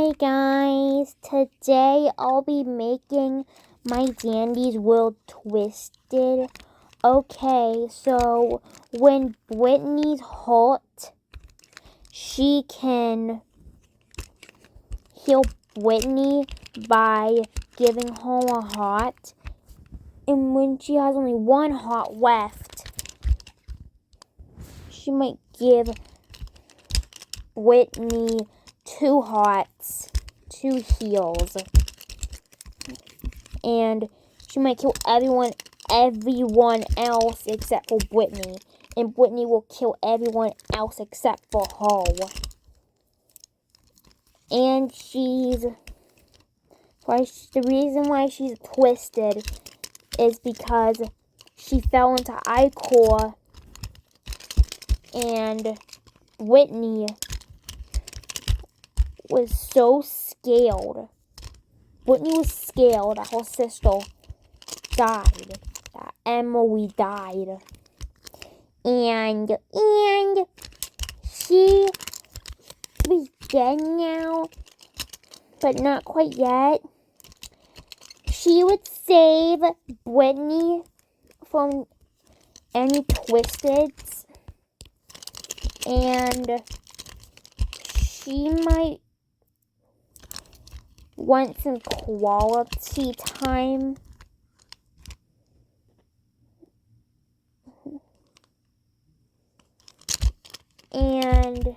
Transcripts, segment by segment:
Hey guys, today I'll be making my Dandy's World Twisted. Okay, so when Brittany's hot, she can heal Brittany by giving her a heart. And when she has only one heart left, she might give Brittany 2 hearts, 2 heals, and she might kill everyone else except for Brittany, and Brittany will kill everyone else except for her. And the reason why she's twisted is because she fell into Icor, and Brittany was so scared. Brittany was scared that her sister died, that Emily died, and she was dead now, but not quite yet. She would save Brittany from any twisteds, and she might want some quality time. And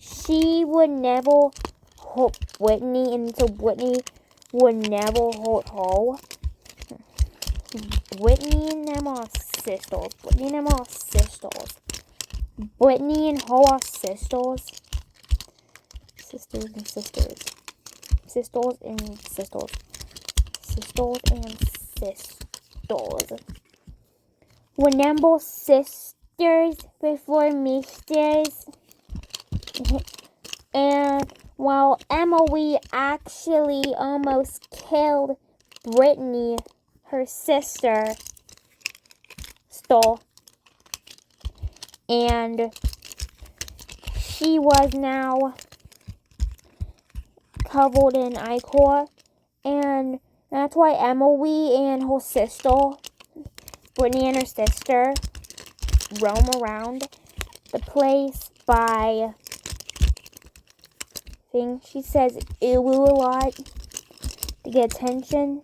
she would never hurt Brittany, and so Brittany would never hurt her. Brittany and them are sisters. Brittany and her are sisters. Sisters and sisters. Sisters and sisters. Sisters and sisters. Remember sisters before misters? And while Emily actually almost killed Brittany, her sister stole, and she was now covered in ichor, and that's why Emily and her sister, Brittany and her sister, roam around the place by, she says ew a lot to get attention.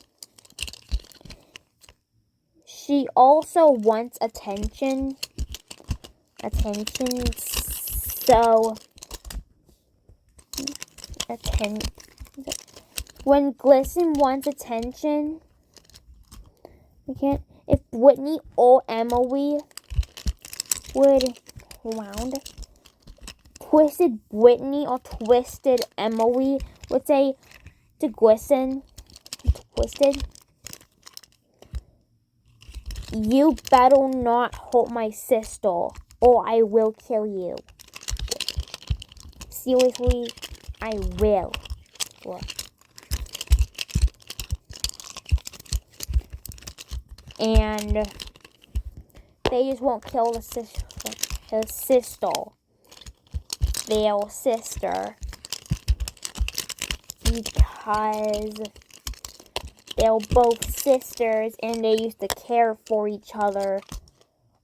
She also wants attention. So when Glisten wants attention, if Brittany or Emily would round, twisted Brittany or twisted Emily would say to Glisten, twisted, you better not hurt my sister, or I will kill you. Seriously, I will. And they just won't kill her sister. Their sister. Because they're both sisters and they used to care for each other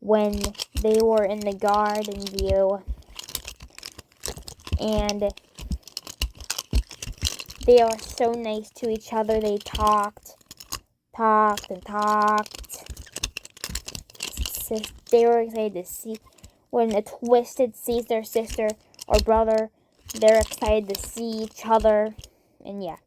when they were in the garden view. And they are so nice to each other. They talked. They were excited to see, when a twisted sees their sister or brother, they're excited to see each other. And yeah.